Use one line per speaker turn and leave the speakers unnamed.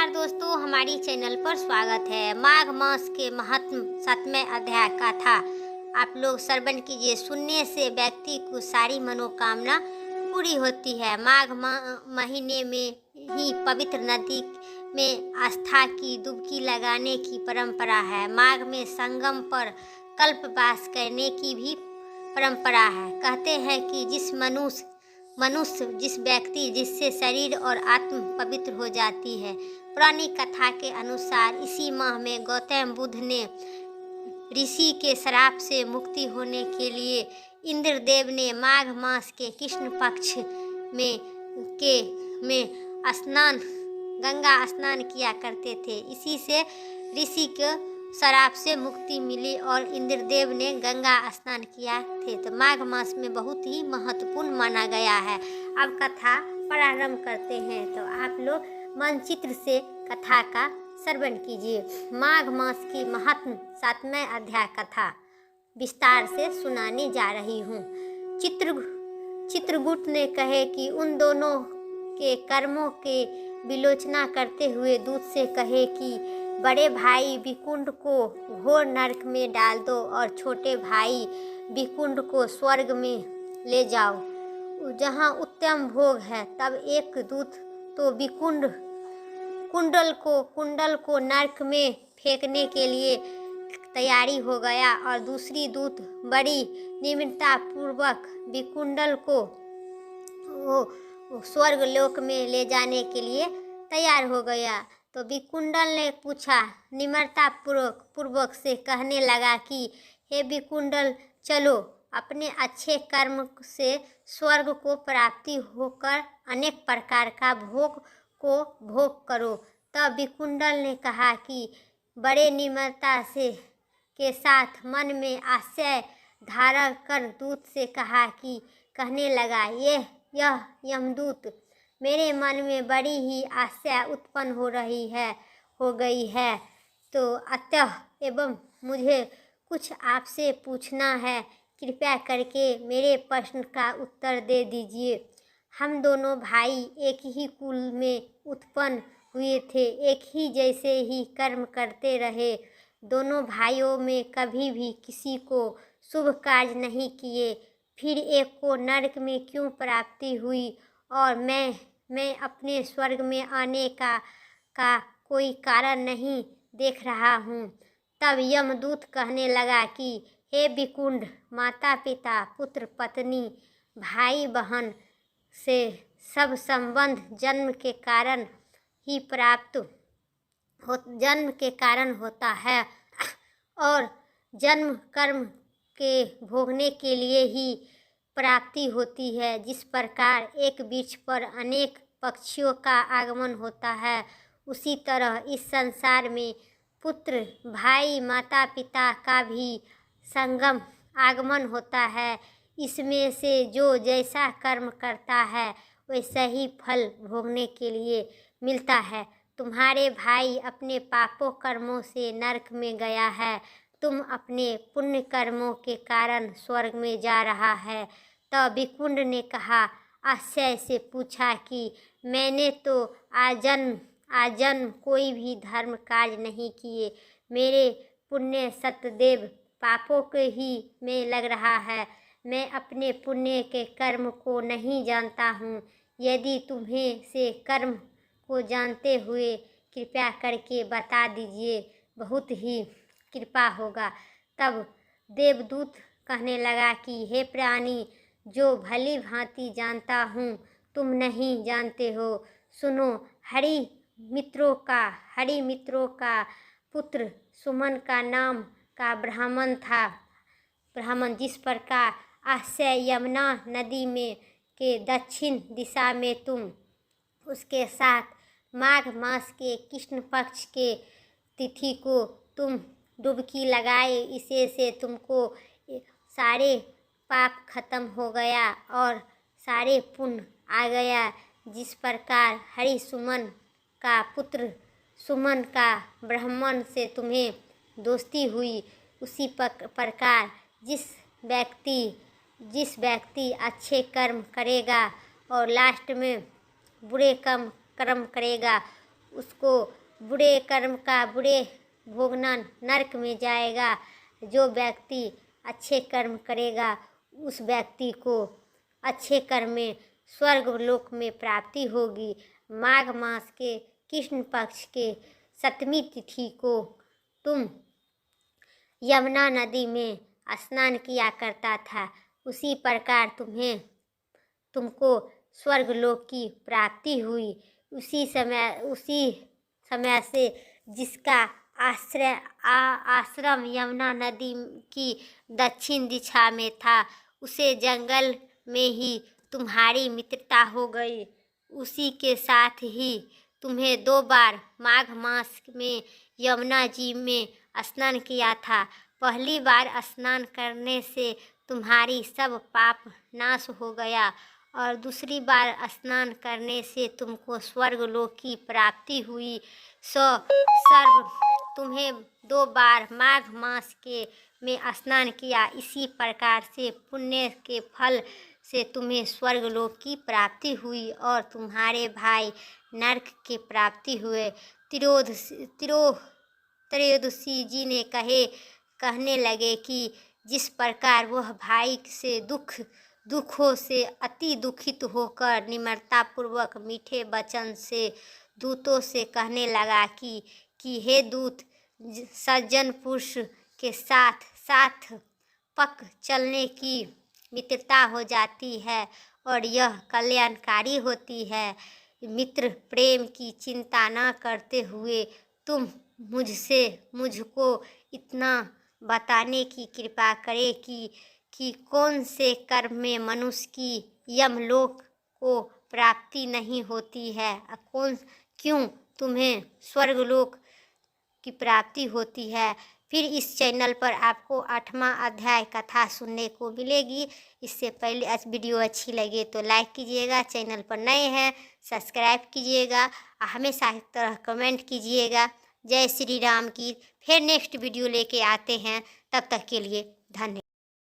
नमस्कार दोस्तों, हमारी चैनल पर स्वागत है। माघ मास के महत्व 7वें अध्याय का था आप लोग श्रवण कीजिए। सुनने से व्यक्ति को सारी मनोकामना पूरी होती है। माघ महीने में ही पवित्र नदी में आस्था की डुबकी लगाने की परंपरा है। माघ में संगम पर कल्पवास करने की भी परंपरा है। कहते हैं कि जिस व्यक्ति जिससे शरीर और आत्म पवित्र हो जाती है। पुरानी कथा के अनुसार इसी माह में गौतम बुद्ध ने ऋषि के श्राप से मुक्ति होने के लिए इंद्रदेव ने माघ मास के कृष्ण पक्ष में गंगा स्नान किया करते थे। इसी से ऋषि के श्राप से मुक्ति मिली और इंद्रदेव ने गंगा स्नान किया थे। तो माघ मास में बहुत ही महत्वपूर्ण माना गया है। अब कथा प्रारंभ करते हैं, तो आप लोग मनचित्र से कथा का श्रवण कीजिए। माघ मास की महत्व 7वें अध्याय कथा विस्तार से सुनाने जा रही हूँ। चित्रगुप्त ने कहे कि उन दोनों के कर्मों के विलोचना करते हुए दूत से कहे कि बड़े भाई विकुंड को घोर नरक में डाल दो और छोटे भाई विकुंड को स्वर्ग में ले जाओ, जहाँ उत्तम भोग है। तब एक दूत तो कुंडल को नरक में फेंकने के लिए तैयारी हो गया और दूसरी दूत बड़ी निम्रता पूर्वक विकुंडल को स्वर्ग लोक में ले जाने के लिए तैयार हो गया। तो विकुंडल ने पूछा, निम्रता पूर्वक से कहने लगा कि हे विकुंडल, चलो अपने अच्छे कर्म से स्वर्ग को प्राप्ति होकर अनेक प्रकार का भोग करो। तब विकुंडल ने कहा कि बड़े निम्रता से के साथ मन में आशय धारण कर दूत से कहा कि कहने लगा, यह यमदूत, मेरे मन में बड़ी ही आशा उत्पन्न हो गई है, तो अतः एवं मुझे कुछ आपसे पूछना है। कृपया करके मेरे प्रश्न का उत्तर दे दीजिए। हम दोनों भाई एक ही कुल में उत्पन्न हुए थे, एक ही जैसे ही कर्म करते रहे। दोनों भाइयों में कभी भी किसी को शुभ कार्य नहीं किए, फिर एक को नरक में क्यों प्राप्ति हुई और मैं अपने स्वर्ग में आने का कोई कारण नहीं देख रहा हूँ। तब यमदूत कहने लगा कि हे विकुंड, माता पिता, पुत्र पत्नी, भाई बहन से सब संबंध जन्म के कारण होता है और जन्म कर्म के भोगने के लिए ही प्राप्ति होती है। जिस प्रकार एक वृक्ष पर अनेक पक्षियों का आगमन होता है, उसी तरह इस संसार में पुत्र, भाई, माता पिता का भी संगम आगमन होता है। इसमें से जो जैसा कर्म करता है वैसा ही फल भोगने के लिए मिलता है। तुम्हारे भाई अपने पापों कर्मों से नरक में गया है, तुम अपने पुण्य कर्मों के कारण स्वर्ग में जा रहा है। तब विकुंड ने कहा, आश्चर्य से पूछा कि मैंने तो आजन्म कोई भी धर्म कार्य नहीं किए, मेरे पुण्य सतदेव पापों के ही में लग रहा है। मैं अपने पुण्य के कर्म को नहीं जानता हूँ। यदि तुम्हें से कर्म को जानते हुए कृपया करके बता दीजिए, बहुत ही कृपा होगा। तब देवदूत कहने लगा कि हे प्राणी, जो भली भांति जानता हूँ तुम नहीं जानते हो। सुनो, हरि मित्रों का पुत्र सुमन का नाम का ब्राह्मण था। जिस प्रकार आश्चर्य यमुना नदी में के दक्षिण दिशा में तुम उसके साथ माघ मास के कृष्ण पक्ष के तिथि को तुम डुबकी लगाए, इसे से तुमको सारे पाप खत्म हो गया और सारे पुण्य आ गया। जिस प्रकार हरि सुमन का पुत्र सुमन का ब्राह्मण से तुम्हें दोस्ती हुई, उसी प्रकार जिस व्यक्ति अच्छे कर्म करेगा और लास्ट में बुरे कर्म करेगा, उसको बुरे कर्म का बुरे भोगना नरक में जाएगा। जो व्यक्ति अच्छे कर्म करेगा उस व्यक्ति को अच्छे कर्म में स्वर्ग लोक में प्राप्ति होगी। माघ मास के कृष्ण पक्ष के 7वीं तिथि को तुम यमुना नदी में स्नान किया करता था, उसी प्रकार तुमको स्वर्ग लोक की प्राप्ति हुई। उसी समय से जिसका आश्रम यमुना नदी की दक्षिण दिशा में था, उसे जंगल में ही तुम्हारी मित्रता हो गई। उसी के साथ ही तुम्हें 2 बार माघ मास में यमुना जी में स्नान किया था। पहली बार स्नान करने से तुम्हारी सब पाप नाश हो गया और दूसरी बार स्नान करने से तुमको स्वर्ग लोक की प्राप्ति हुई। तुम्हें 2 बार माघ मास में स्नान किया। इसी प्रकार से पुण्य के फल से तुम्हें स्वर्ग लोक की प्राप्ति हुई और तुम्हारे भाई नरक की प्राप्ति हुए। त्रयोदशी जी ने कहने लगे कि जिस प्रकार वह भाई से दुखों से अति दुखित होकर निम्रता पूर्वक मीठे वचन से दूतों से कहने लगा कि हे दूत, सज्जन पुरुष के साथ पक चलने की मित्रता हो जाती है और यह कल्याणकारी होती है। मित्र प्रेम की चिंता न करते हुए तुम मुझको इतना बताने की कृपा करें कि कौन से कर्म में मनुष्य की यमलोक को प्राप्ति नहीं होती है, क्यों तुम्हें स्वर्गलोक की प्राप्ति होती है। फिर इस चैनल पर आपको 8वां अध्याय कथा सुनने को मिलेगी। इससे पहले वीडियो अच्छी लगे तो लाइक कीजिएगा, चैनल पर नए हैं सब्सक्राइब कीजिएगा, हमेशा इस तरह कमेंट कीजिएगा। जय श्री राम की। फिर नेक्स्ट वीडियो लेके आते हैं, तब तक के लिए धन्यवाद।